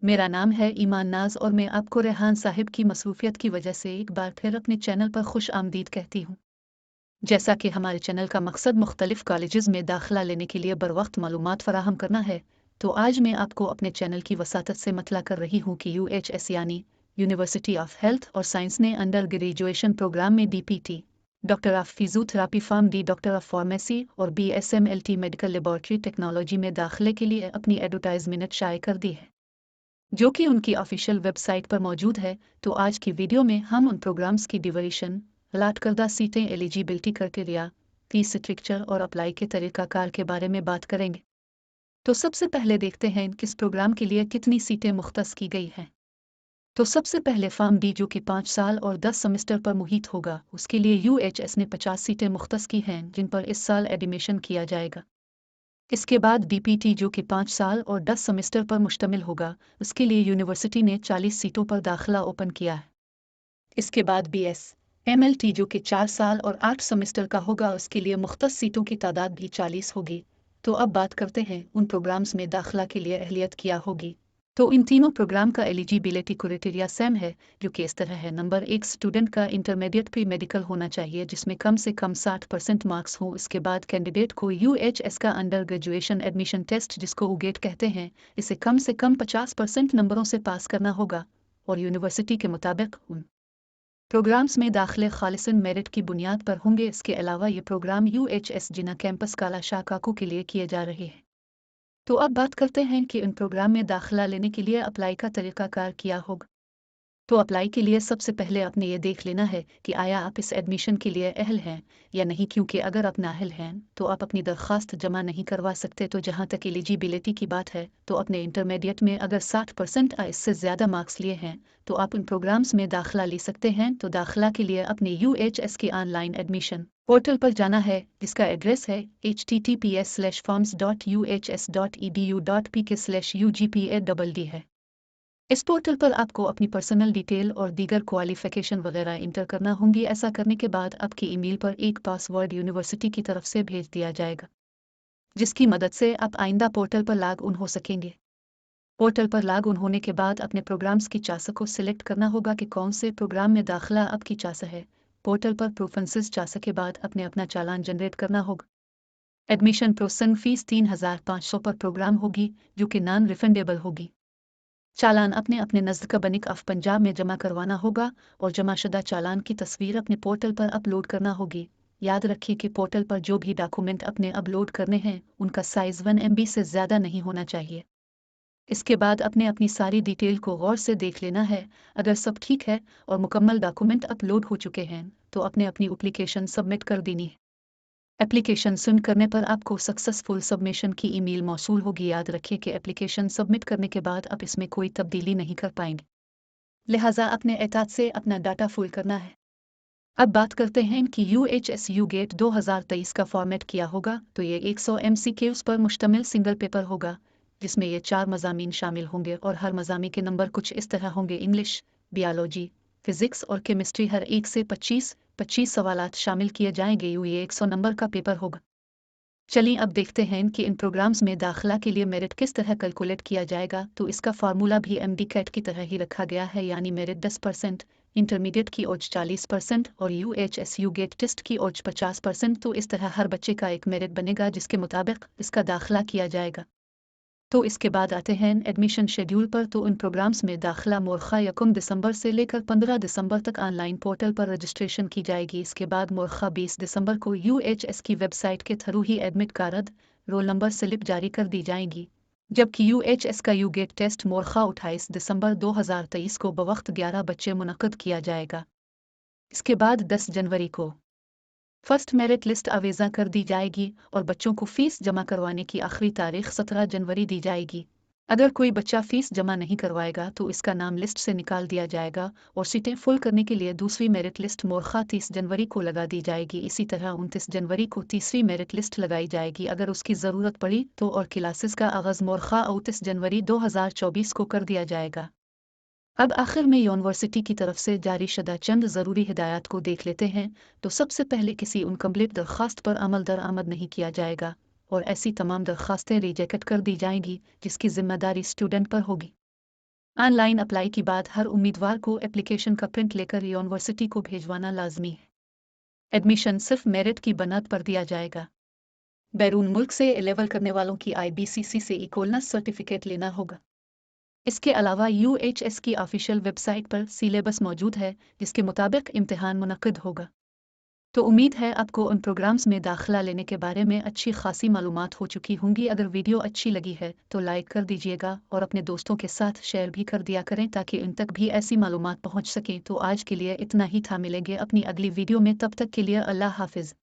मेरा नाम है ईमान नाज और मैं आपको रेहान साहिब की मसरूफियत की वजह से एक बार फिर अपने चैनल पर खुश आमदीद कहती हूँ। जैसा कि हमारे चैनल का मकसद मुख्तलिफ कॉलेजेस में दाखिला लेने के लिए बर वक्त मालूमात फराहम करना है, तो आज मैं आपको अपने चैनल की वसातत से मतला कर रही हूँ कि UHS यानी यूनिवर्सिटी ऑफ हेल्थ और साइंस ने अंडर ग्रेजुएशन प्रोग्राम में DPT, doctor of physiotherapy pharm D doctor of pharmacy और BSMLT मेडिकल लेबॉर्ट्री टेक्नोलॉजी में दाखिले के लिए अपनी एडवर्टाइजमेंट शाये कर दी है, जो कि उनकी ऑफिशियल वेबसाइट पर मौजूद है। तो आज की वीडियो में हम उन प्रोग्राम्स की ड्यूरेशन, अलाट करदा सीटें, एलिजिबिलिटी क्राइटेरिया, फीस स्ट्रक्चर और अप्लाई के तरीकाकार के बारे में बात करेंगे। तो सबसे पहले देखते हैं किस प्रोग्राम के लिए कितनी सीटें मुख्तस की गई हैं। तो सबसे पहले फार्म डी जो कि 5 साल और 10 सेमेस्टर पर मुहित होगा, उसके लिए UHS ने 50 सीटें मुख्तस की हैं जिन पर इस साल एडमिशन किया जाएगा। इसके बाद DPT जो कि 5 साल और 10 सेमेस्टर पर मुश्तमिल होगा, उसके लिए यूनिवर्सिटी ने 40 सीटों पर दाखिला ओपन किया है। इसके बाद BSMLT जो कि 4 साल और 8 सेमेस्टर का होगा, उसके लिए मुख्तस सीटों की तादाद भी 40 होगी। तो अब बात करते हैं उन प्रोग्राम्स में दाखिला के लिए अहलियत क्या होगी। तो इन तीनों प्रोग्राम का एलिजिबिलिटी क्राइटेरिया सेम है, जो कि इस तरह है। नंबर 1, स्टूडेंट का इंटरमीडिएट प्री मेडिकल होना चाहिए जिसमें कम से कम 60% मार्क्स हो। इसके बाद कैंडिडेट को UHS का अंडर ग्रेजुएशन एडमिशन टेस्ट, जिसको UGATE कहते हैं, इसे कम से कम 50% नंबरों से पास करना होगा और यूनिवर्सिटी के मुताबिक उन प्रोग्राम्स में दाखिले खालिसन मेरिट की बुनियाद पर होंगे। इसके अलावा ये प्रोग्राम UHS जिना कैंपस काला शाकाकू के लिए किए जा रहे हैं। तो अब बात करते हैं कि इन प्रोग्राम में दाखिला लेने के लिए अप्लाई का तरीकाकार क्या होगा। तो अप्लाई के लिए सबसे पहले आपने ये देख लेना है कि आया आप इस एडमिशन के लिए अहल हैं या नहीं, क्योंकि अगर आप नाअहल हैं तो आप अपनी दरख्वास्त जमा नहीं करवा सकते। तो जहाँ तक एलिजिबिलिटी की बात है, तो अपने इंटरमीडिएट में अगर 60% या इससे ज़्यादा मार्क्स लिए हैं तो आप इन प्रोग्राम्स में दाखिला ले सकते हैं। तो दाखिला के लिए अपने UHS के ऑनलाइन एडमिशन पोर्टल पर जाना है, जिसका एड्रेस है https:/forms.uhs.edu.pk/ugpa है। इस पोर्टल पर आपको अपनी पर्सनल डिटेल और दीगर क्वालिफिकेशन वगैरह इंटर करना होंगी। ऐसा करने के बाद आपकी ईमेल पर एक पासवर्ड यूनिवर्सिटी की तरफ से भेज दिया जाएगा, जिसकी मदद से आप आइंदा पोर्टल पर लॉग इन हो सकेंगे। पोर्टल पर लॉग इन होने के बाद अपने प्रोग्राम्स की चास को सिलेक्ट करना होगा कि कौन से प्रोग्राम में दाखिला आपकी चास है। पोर्टल पर प्रेफरेंसेस चास के बाद अपने अपना चालान जनरेट करना होगा। एडमिशन प्रोसेसिंग फीस 3500 पर प्रोग्राम होगी, जो कि नॉन रिफंडेबल होगी। चालान अपने अपने नज़दीक बैंक ऑफ पंजाब में जमा करवाना होगा और जमाशुदा चालान की तस्वीर अपने पोर्टल पर अपलोड करना होगी। याद रखिए कि पोर्टल पर जो भी डॉक्यूमेंट अपने अपलोड करने हैं उनका साइज़ 1 MB से ज़्यादा नहीं होना चाहिए। इसके बाद अपने अपनी सारी डिटेल को गौर से देख लेना है। अगर सब ठीक है और मुकम्मल डॉक्यूमेंट अपलोड हो चुके हैं तो अपने अपनी एप्लीकेशन सबमिट कर देनी है। एप्लीकेशन सेंड करने पर आपको सक्सेसफुल सबमिशन की ईमेल मौसूल होगी। याद रखिए कि एप्लीकेशन सबमिट करने के बाद आप इसमें कोई तब्दीली नहीं कर पाएंगे, लिहाजा अपने एहतियात से अपना डाटा फुल करना है। अब बात करते हैं कि UHS UGATE 2023 का फॉर्मेट किया होगा। तो ये 100 MCQs पर मुश्तमिल सिंगल पेपर होगा, जिसमें ये 4 मज़ामीन शामिल होंगे और हर मज़ामी के नंबर कुछ इस तरह होंगे। इंग्लिश, बायोलॉजी, फिजिक्स और केमिस्ट्री हर एक से 25 सवालात शामिल किए जाएंगे। ये 100 नंबर का पेपर होगा। चलिए अब देखते हैं कि इन प्रोग्राम्स में दाखिला के लिए मेरिट किस तरह कैलकुलेट किया जाएगा। तो इसका फार्मूला भी MD कैट की तरह ही रखा गया है, यानी मेरिट 10%, इंटरमीडिएट की औज 40% और UHS UGATE टेस्ट की औज 50%। तो इस तरह हर बच्चे का एक मेरिट बनेगा जिसके मुताबिक इसका दाखिला किया जाएगा। तो इसके बाद आते हैं एडमिशन शेड्यूल पर। तो इन प्रोग्राम्स में दाखिला मोरखा 1 दिसंबर से लेकर 15 दिसंबर तक ऑनलाइन पोर्टल पर रजिस्ट्रेशन की जाएगी। इसके बाद मोरखा 20 दिसंबर को UHS की वेबसाइट के थ्रू ही admit card, roll number slip जारी कर दी जाएंगी, जबकि UHS का UGATE टेस्ट मोरखा 28 दिसंबर 2023 को बवक्त 11 बजे मुनक्किद किया जाएगा। इसके बाद 10 जनवरी को फर्स्ट मेरिट लिस्ट आवेज़ा कर दी जाएगी और बच्चों को फ़ीस जमा करवाने की आखिरी तारीख 17 जनवरी दी जाएगी। अगर कोई बच्चा फ़ीस जमा नहीं करवाएगा तो इसका नाम लिस्ट से निकाल दिया जाएगा और सीटें फुल करने के लिए दूसरी मेरिट लिस्ट मोरखा 30 जनवरी को लगा दी जाएगी। इसी तरह 29 जनवरी को तीसरी मेरिट लिस्ट लगाई जाएगी अगर उसकी ज़रूरत पड़ी तो, और क्लासेस का आगाज़ मोरखा 29 जनवरी 2024 को कर दिया जाएगा। अब आखिर में यूनिवर्सिटी की तरफ से जारी शुदा चंद ज़रूरी हिदायत को देख लेते हैं। तो सबसे पहले किसी इनकम्प्लीट दरख्वास्त पर अमल दरामद नहीं किया जाएगा और ऐसी तमाम दरख्वास्तें रिजेक्ट कर दी जाएंगी जिसकी जिम्मेदारी स्टूडेंट पर होगी। ऑनलाइन अप्लाई के बाद हर उम्मीदवार को एप्लीकेशन का प्रिंट लेकर यूनिवर्सिटी को भेजवाना लाजमी है। एडमिशन सिर्फ मेरिट की बुनियाद पर दिया जाएगा। बैरून मुल्क से ए लेवल करने वालों की IBCC से इक्वलनेस सर्टिफिकेट लेना होगा। इसके अलावा UHS की ऑफिशियल वेबसाइट पर सिलेबस मौजूद है जिसके मुताबिक इम्तिहान मुनक्किद होगा। तो उम्मीद है आपको उन प्रोग्राम्स में दाखिला लेने के बारे में अच्छी खासी मालूमात हो चुकी होंगी। अगर वीडियो अच्छी लगी है तो लाइक कर दीजिएगा और अपने दोस्तों के साथ शेयर भी कर दिया करें ताकि उन तक भी ऐसी मालूमात पहुंच सके। तो आज के लिए इतना ही था, मिलेंगे अपनी अगली वीडियो में, तब तक के लिए अल्लाह हाफिज़।